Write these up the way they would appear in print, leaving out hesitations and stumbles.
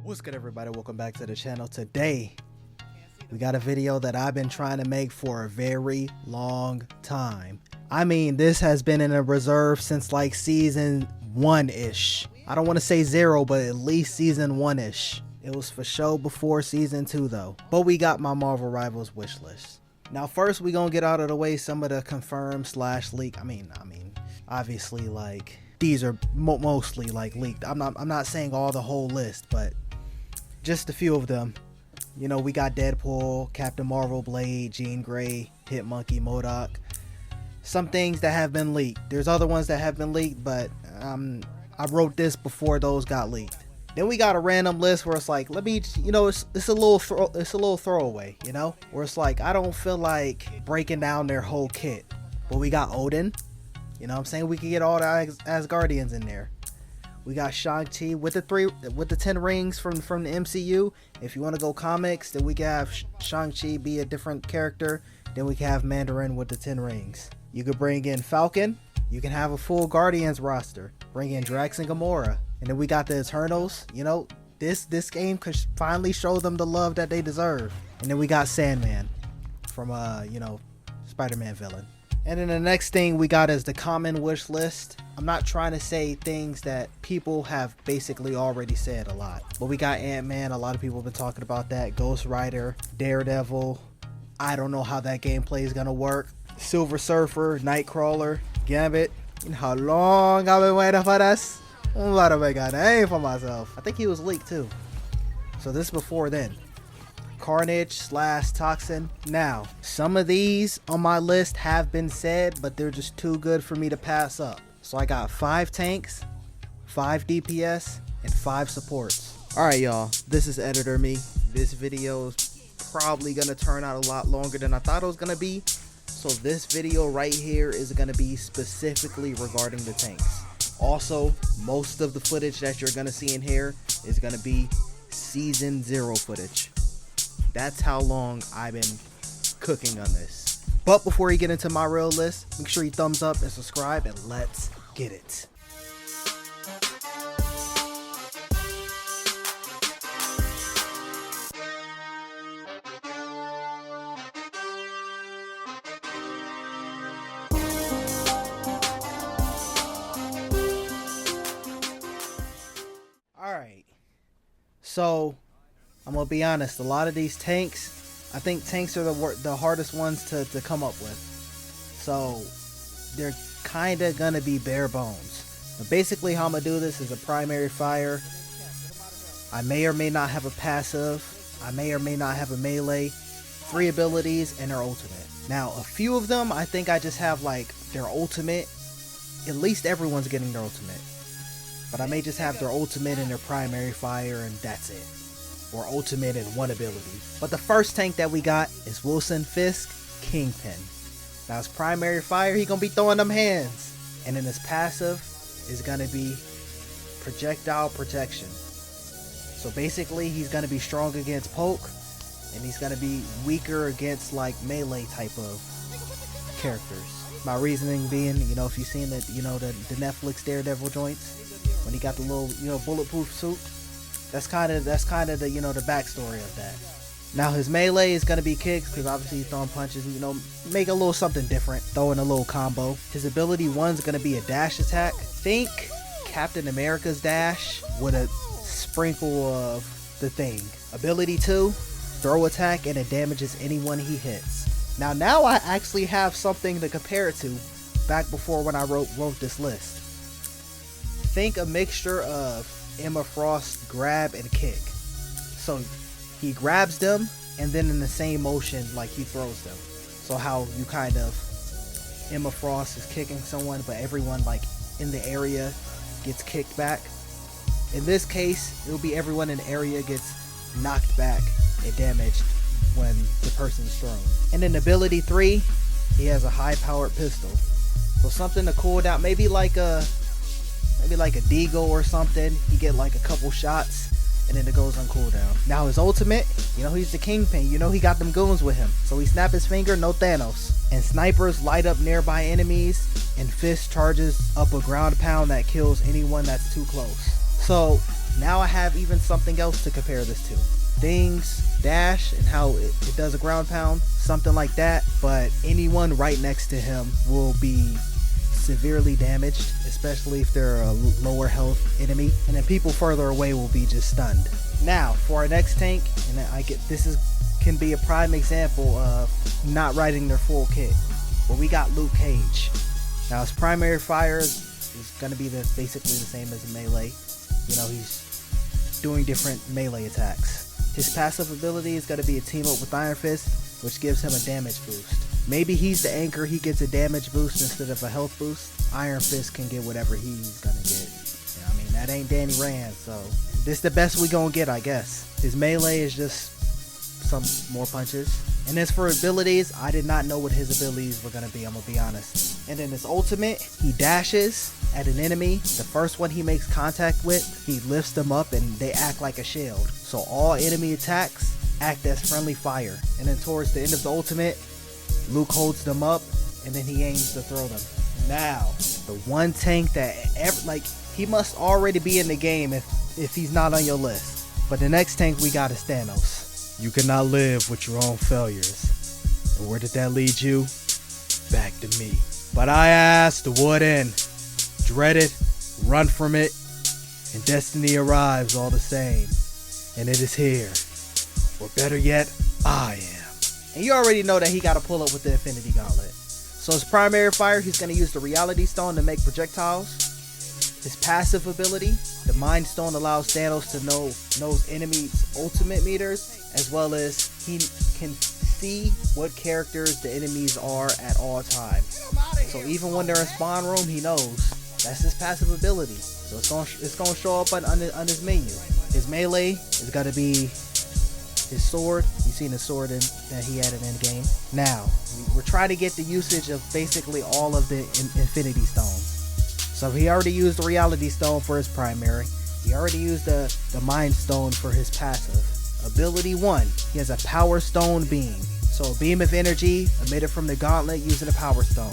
What's good, everybody? Welcome back to the channel. Today we got a video that I've been trying to make for a very long time. I mean, this has been in a reserve since like season 1-ish. I don't want to say 0, but at least season 1-ish. It was for show before season 2 though. But we got my Marvel Rivals wish list. Now first we gonna get out of the way some of the confirmed / leak. I mean obviously like these are mostly like leaked. I'm not saying all the whole list, but just a few of them. You know, we got Deadpool, Captain Marvel, Blade, Jean Grey, Hitmonkey, MODOK. Some things that have been leaked. There's other ones that have been leaked, but I wrote this before those got leaked. Then we got a random list where it's like, let me, you know, it's a little throwaway, you know, where it's like I don't feel like breaking down their whole kit. But we got Odin. You know what I'm saying? We can get all the Asgardians in there. We got Shang-Chi with the 10 rings from the MCU. If you want to go comics, then we can have Shang-Chi be a different character. Then we can have Mandarin with the 10 rings. You could bring in Falcon. You can have a full Guardians roster. Bring in Drax and Gamora. And then we got the Eternals. You know, this game could finally show them the love that they deserve. And then we got Sandman from you know, Spider-Man villain. And then the next thing we got is the common wish list. I'm not trying to say things that people have basically already said a lot. But we got Ant-Man. A lot of people have been talking about that. Ghost Rider, Daredevil. I don't know how that gameplay is going to work. Silver Surfer, Nightcrawler, Gambit. You know how long I've been waiting for this? I'm about to make a name for myself. I think he was leaked too. So this is before then. Carnage / Toxin. Now, some of these on my list have been said, but they're just too good for me to pass up. So I got 5 tanks, 5 DPS, and 5 supports. Alright y'all, this is Editor Me. This video is probably gonna turn out a lot longer than I thought it was gonna be. So this video right here is gonna be specifically regarding the tanks. Also, most of the footage that you're gonna see in here is gonna be season 0 footage. That's how long I've been cooking on this. But before you get into my real list, make sure you thumbs up and subscribe, and let's get it. Alright, so I'm gonna be honest, a lot of these tanks, I think tanks are the hardest ones to come up with. So they're kinda gonna be bare bones. But basically how I'm gonna do this is a primary fire. I may or may not have a passive. I may or may not have a melee. 3 abilities and their ultimate. Now a few of them I think I just have like their ultimate. At least everyone's getting their ultimate. But I may just have their ultimate and their primary fire, and that's it. Or ultimate and 1 ability. But the first tank that we got is Wilson Fisk Kingpin. Now his primary fire, he gonna be throwing them hands. And then his passive is gonna be projectile protection. So basically he's gonna be strong against poke, and he's gonna be weaker against like melee type of characters. My reasoning being, you know, if you've seen the, you know, the Netflix Daredevil joints, when he got the little, you know, bulletproof suit. That's kind of the, you know, the backstory of that. Now his melee is gonna be kicks, because obviously he's throwing punches, you know, make a little something different, throwing a little combo. His ability 1's gonna be a dash attack. Think Captain America's dash with a sprinkle of the thing. Ability 2, throw attack, and it damages anyone he hits. Now I actually have something to compare it to back before when I wrote this list. Think a mixture of Emma Frost grab and kick. So he grabs them, and then in the same motion like he throws them. So how you kind of, Emma Frost is kicking someone, but everyone like in the area gets kicked back. In this case, it'll be everyone in the area gets knocked back and damaged when the person's thrown. And then ability 3, he has a high powered pistol. So something to cool down, maybe like a Deagle or something. You get like a couple shots and then it goes on cooldown. Now his ultimate, you know, he's the Kingpin. You know, he got them goons with him. So he snap his finger, no Thanos. And snipers light up nearby enemies, and Fist charges up a ground pound that kills anyone that's too close. So Now I have even something else to compare this to. Things dash and how it does a ground pound, something like that, but anyone right next to him will be severely damaged, especially if they're a lower health enemy, and then people further away will be just stunned. Now for our next tank, and can be a prime example of not riding their full kit, but we got Luke Cage. Now his primary fire is going to be basically the same as a melee. You know, he's doing different melee attacks. His passive ability is going to be a team up with Iron Fist, which gives him a damage boost. Maybe he's the anchor, he gets a damage boost instead of a health boost. Iron Fist can get whatever he's going to get. You know, I mean, that ain't Danny Rand, so this the best we gonna get, I guess. His melee is just some more punches. And as for abilities, I did not know what his abilities were going to be, I'm going to be honest. And then his ultimate, he dashes at an enemy. The first one he makes contact with, he lifts them up and they act like a shield. So all enemy attacks act as friendly fire. And then towards the end of the ultimate, Luke holds them up and then he aims to throw them. Now, the one tank that he must already be in the game if he's not on your list. But the next tank we got is Thanos. You cannot live with your own failures. And where did that lead you? Back to me. But I asked, what end? Dread it, run from it, and destiny arrives all the same. And it is here. Or better yet, I am. And you already know that he got to pull up with the Infinity Gauntlet. So his primary fire, he's going to use the Reality Stone to make projectiles. His passive ability, the Mind Stone, allows Thanos to know enemies' ultimate meters, as well as he can see what characters the enemies are at all times. So even when they're in spawn room, he knows. That's his passive ability. So it's gonna show up on his menu. His melee is gonna be his sword. You've seen the sword that he added in game. Now we're trying to get the usage of basically all of the Infinity Stones. So he already used the Reality Stone for his primary. He already used the Mind Stone for his passive. Ability 1, he has a Power Stone beam. So a beam of energy emitted from the gauntlet using a Power Stone.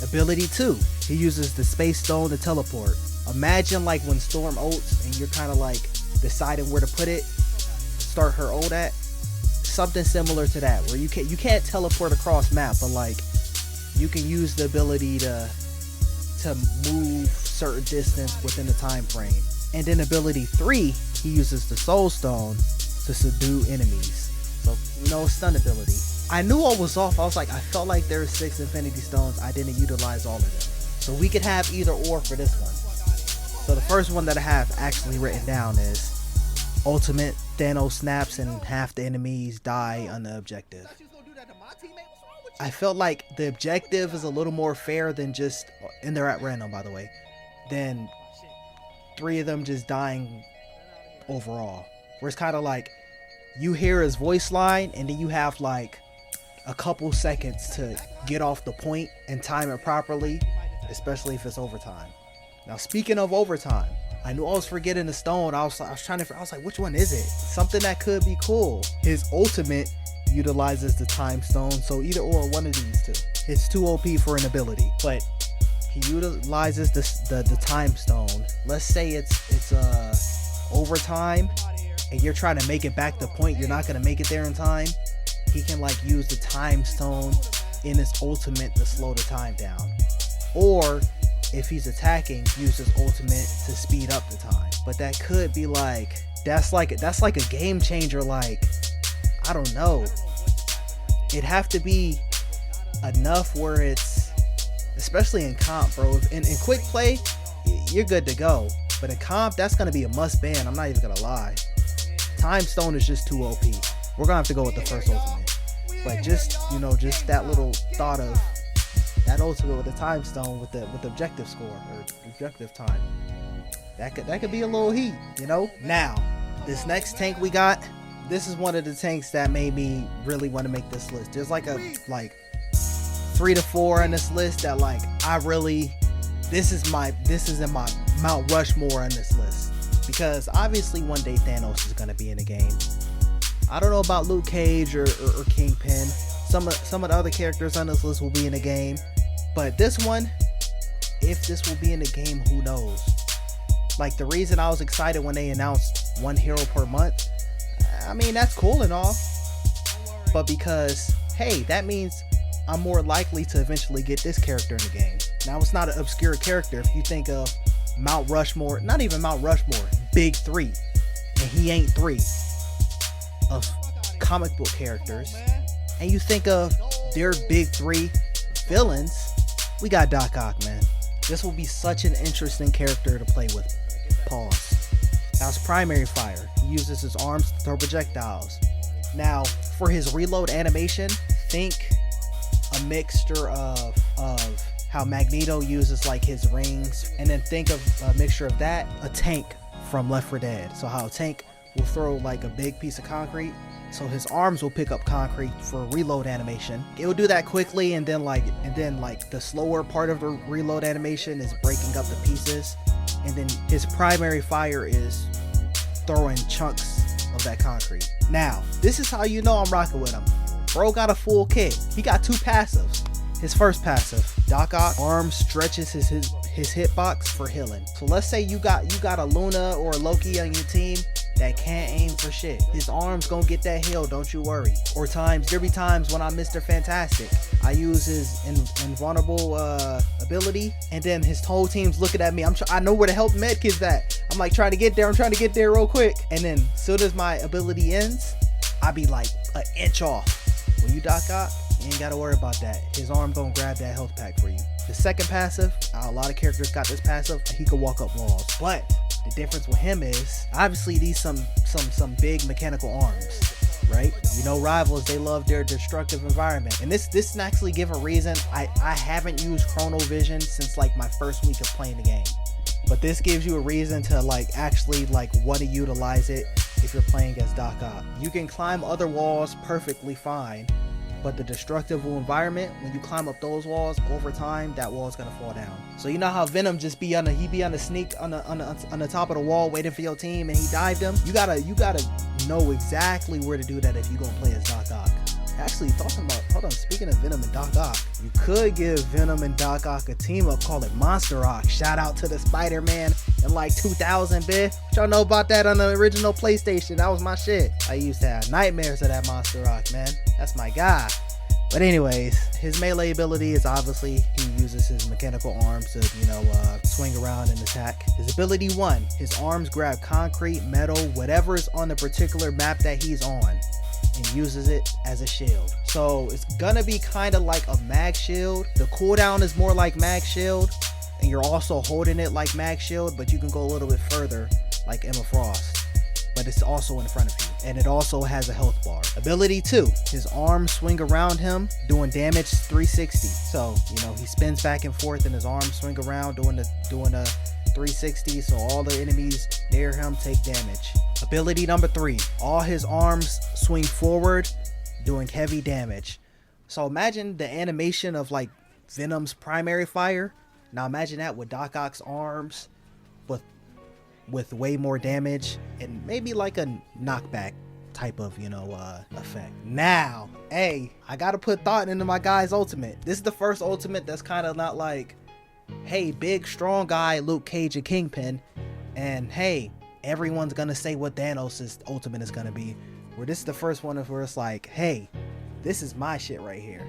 Ability 2, he uses the Space Stone to teleport. Imagine like when Storm ults and you're kind of like deciding where to put it, start her ult at. Something similar to that, where you can't teleport across map, but like you can use the ability to move certain distance within the time frame. And then ability 3, he uses the Soul Stone to subdue enemies. So, you know, stun ability. I knew I was off. I felt like there were 6 Infinity Stones. I didn't utilize all of them. So we could have either or for this one. So the first one that I have actually written down is Ultimate Thanos snaps and half the enemies die on the objective. I felt like the objective is a little more fair than just, and they're at random by the way, than 3 of them just dying overall. Where it's kind of like you hear his voice line and then you have like a couple seconds to get off the point and time it properly, especially if it's overtime. Now speaking of overtime, I knew I was forgetting the stone. I was like, which one is it? Something that could be cool. His ultimate utilizes the time stone, so either or one of these two. It's too OP for an ability, but he utilizes the time stone. Let's say it's overtime and you're trying to make it back to point, you're not gonna make it there in time. He can like use the time stone in his ultimate to slow the time down, or if he's attacking, use his ultimate to speed up the time. But that could be like that's like a game changer. Like, I don't know, it'd have to be enough where it's, especially in comp, bro. In quick play, you're good to go, but in comp, that's gonna be a must ban. I'm not even gonna lie. Time stone is just too OP. We're gonna have to go with the first ultimate, but just, you know, just that little thought of that ultimate with the time stone with the objective score or objective time, that could be a little heat, you know. Now this next tank we got, this is one of the tanks that made me really want to make this list. There's like 3 to 4 on this list that like this is in my Mount Rushmore on this list, because obviously one day Thanos is gonna be in the game. I don't know about Luke Cage or Kingpin. Some of the other characters on this list will be in the game, but this one, if this will be in the game, who knows? Like, the reason I was excited when they announced 1 hero per month, I mean, that's cool and all, but because, hey, that means I'm more likely to eventually get this character in the game. Now, it's not an obscure character. If you think of Mount Rushmore, not even Mount Rushmore, big 3, and he ain't 3 of comic book characters, and you think of their big 3 villains, we got Doc Ock, man. This will be such an interesting character to play with. Pause. Now, his primary fire, he uses his arms to throw projectiles. Now, for his reload animation, think a mixture of how Magneto uses like his rings, and then think of a mixture of that, a tank from Left 4 Dead. So how a tank will throw like a big piece of concrete, so his arms will pick up concrete for reload animation. It will do that quickly, and then like the slower part of the reload animation is breaking up the pieces, and then his primary fire is throwing chunks of that concrete. Now, this is how you know I'm rocking with him. Bro got a full kit. He got 2 passives. His first passive, Doc Ock arm stretches his hitbox for healing. So let's say you got a Luna or a Loki on your team that can't aim for shit. His arms gonna get that heal, don't you worry. Or there be times when I'm Mr. Fantastic, I use his invulnerable ability, and then his whole team's looking at me. I know where the help medkit's at. I'm like trying to get there. I'm trying to get there real quick, and then as soon as my ability ends, I be like an inch off. When you Doc Ock, you ain't gotta worry about that. His arm gonna grab that health pack for you. The second passive, a lot of characters got this passive, he can walk up walls. But the difference with him is, obviously these some big mechanical arms, right? You know, rivals, they love their destructive environment. And this actually give a reason. I haven't used Chrono Vision since like my first week of playing the game. But this gives you a reason to like actually like want to utilize it if you're playing as Doc Ock. You can climb other walls perfectly fine, but the destructive environment, when you climb up those walls, over time that wall is gonna fall down. So you know how Venom just be on the sneak on the top of the wall waiting for your team, and he dived him. You gotta know exactly where to do that if you gonna play as Doc Ock. Actually, speaking of Venom and Doc Ock, you could give Venom and Doc Ock a team up, call it Monster Ock. Shout out to the Spider-Man in like 2000, bitch. Y'all know about that on the original PlayStation? That was my shit. I used to have nightmares of that Monster Ock, man. That's my guy. But anyways, his melee ability is obviously he uses his mechanical arms to, swing around and attack. His ability 1, his arms grab concrete, metal, whatever is on the particular map that he's on, and uses it as a shield. So it's gonna be kind of like a mag shield. The cooldown is more like mag shield, and you're also holding it like mag shield, but you can go a little bit further like Emma Frost, but it's also in front of you, and it also has a health bar. Ability 2, his arms swing around him doing damage 360. So he spins back and forth and his arms swing around doing a 360, so all the enemies near him take damage. Ability number 3, all his arms swing forward doing heavy damage. So imagine the animation of like Venom's primary fire. Now imagine that with Doc Ock's arms, with way more damage and maybe like a knockback type of effect. Now, hey, I gotta put thought into my guy's ultimate. This is the first ultimate that's kind of not like, hey, big strong guy Luke Cage and Kingpin, and hey, everyone's gonna say what Thanos' ultimate is gonna be. Where this is the first one where it's like, hey, this is my shit right here.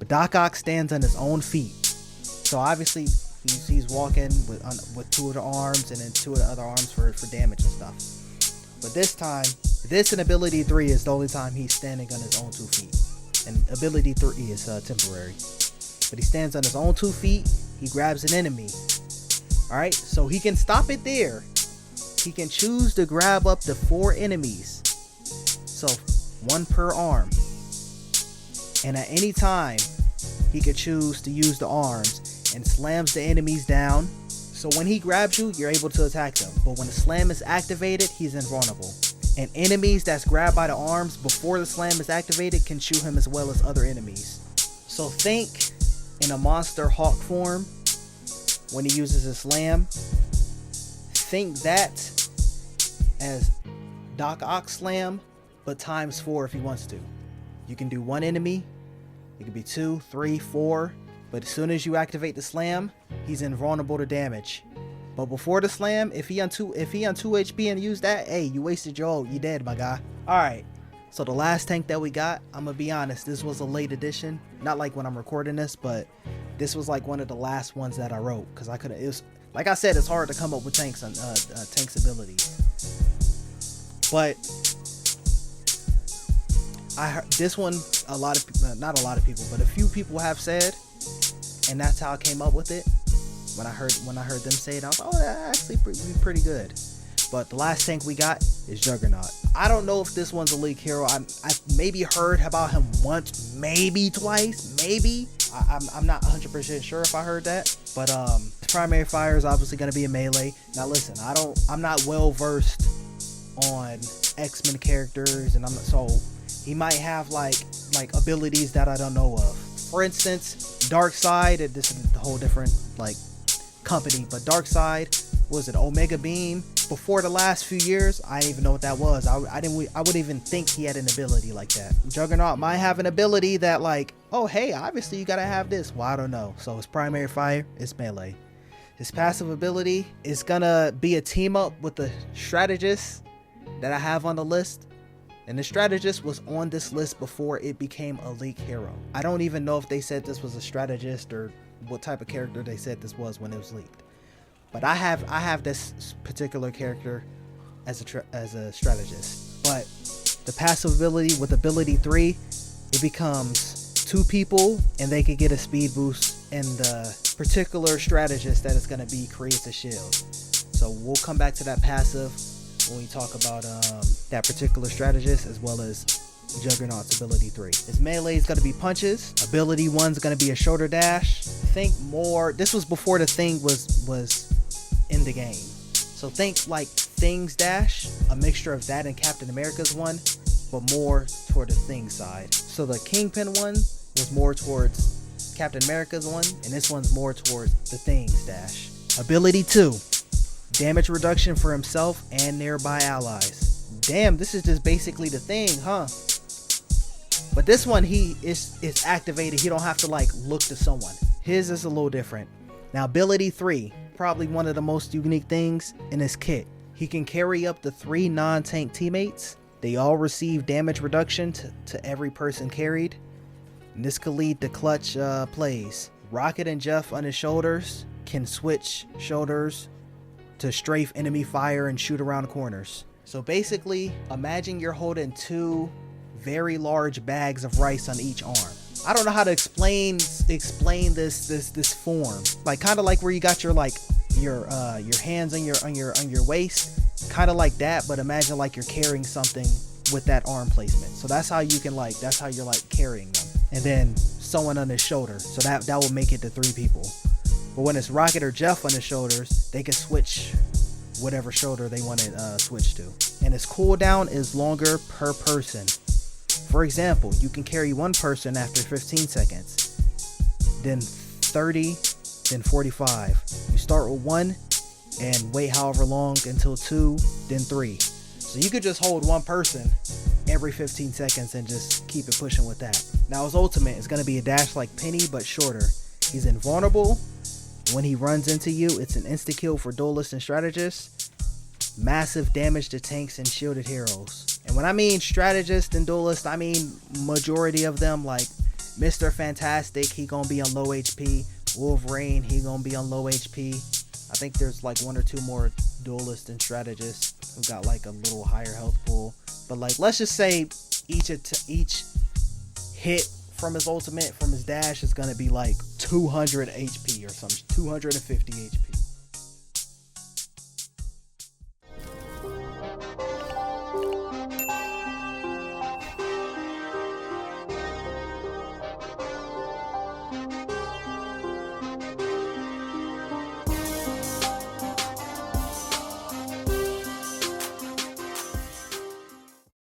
But Doc Ock stands on his own feet. So obviously he's walking with 2 of the arms and then 2 of the other arms for damage and stuff. But this time, this and ability 3 is the only time he's standing on his own 2 feet. And ability 3 is temporary. But he stands on his own 2 feet. He grabs an enemy. Alright, so he can stop it there. He can choose to grab up to 4 enemies. So 1 per arm. And at any time, he could choose to use the arms and slams the enemies down. So when he grabs you, you're able to attack them. But when the slam is activated, he's invulnerable. And enemies that's grabbed by the arms before the slam is activated can shoot him as well as other enemies. So think in a Monster Hawk form when he uses a slam. Think that as Doc Ock slam, but times 4 if he wants to. You can do 1 enemy, it could be 2, 3, 4, but as soon as you activate the slam, he's invulnerable to damage. But before the slam, if he on 2 HP and use that, hey, you wasted your ult. You dead, my guy. All right. So the last tank that we got, I'm gonna be honest, this was a late edition. Not like when I'm recording this, but this was like one of the last ones that I wrote, because I couldn't. It was, like I said, it's hard to come up with tanks on tanks abilities. But I heard this one, a lot of people, not a lot of people, but a few people have said, and that's how I came up with it. When I heard them say it, I was like, oh, that actually pretty good. But the last tank we got is Juggernaut. I don't know if this one's a league hero. I maybe heard about him once, maybe twice, maybe. I'm not 100% sure if I heard that. But primary fire is obviously going to be a melee. Now listen, I'm not well versed on X-Men characters, and so he might have like abilities that I don't know of. For instance, Darkseid, and this is a whole different like company, but Darkseid, was it Omega Beam? Before the last few years, I didn't even know what that was. I wouldn't even think he had an ability like that. Juggernaut might have an ability that like, oh hey, obviously you gotta have this. Well, I don't know. So his primary fire is melee. His passive ability is gonna be a team up with the strategist that I have on the list. And the strategist was on this list before it became a league hero. I don't even know if they said this was a strategist or what type of character they said this was when it was leaked. But I have this particular character as a strategist. But the passive ability with ability 3, it becomes 2 people and they can get a speed boost, and the particular strategist that it's going to be creates a shield. So we'll come back to that passive when we talk about that particular strategist, as well as Juggernaut's ability 3. His melee is going to be punches. Ability 1 is going to be a shoulder dash. Think more, this was before the thing was in the game. So think like Thing's dash, a mixture of that and Captain America's one, but more toward the Thing side. So the Kingpin one was more towards Captain America's one, and this one's more towards the Thing's dash. Ability 2, damage reduction for himself and nearby allies. Damn, this is just basically the Thing, huh? But this one, he is activated. He don't have to like look to someone. His is a little different. Now ability 3, probably one of the most unique things in his kit. He can carry up to 3 non-tank teammates. They all receive damage reduction to every person carried. And this could lead to clutch plays. Rocket and Jeff on his shoulders can switch shoulders to strafe enemy fire and shoot around corners. So basically, imagine you're holding 2 very large bags of rice on each arm. I don't know how to explain this form. Like kind of like where you got your like your hands on your waist, kind of like that, but imagine like you're carrying something with that arm placement. So that's how you can like, that's how you're like carrying them. And then someone on his shoulder. So that will make it to 3 people. But when it's Rocket or Jeff on his shoulders, they can switch whatever shoulder they want to switch to. And its cooldown is longer per person. For example, you can carry 1 person after 15 seconds, then 30, then 45. You start with 1 and wait however long until 2, then 3. So you could just hold 1 person every 15 seconds and just keep it pushing with that. Now his ultimate is going to be a dash like Penny, but shorter. He's invulnerable. When he runs into you, it's an insta-kill for duelists and strategists. Massive damage to tanks and shielded heroes. And when I mean strategist and duelist, I mean majority of them, like Mr. Fantastic, he gonna be on low HP. Wolverine, he gonna be on low HP. I think there's like 1 or 2 more duelists and strategists who got like a little higher health pool. But like, let's just say each hit from his ultimate, from his dash, is gonna be like 200 HP or something, 250 HP.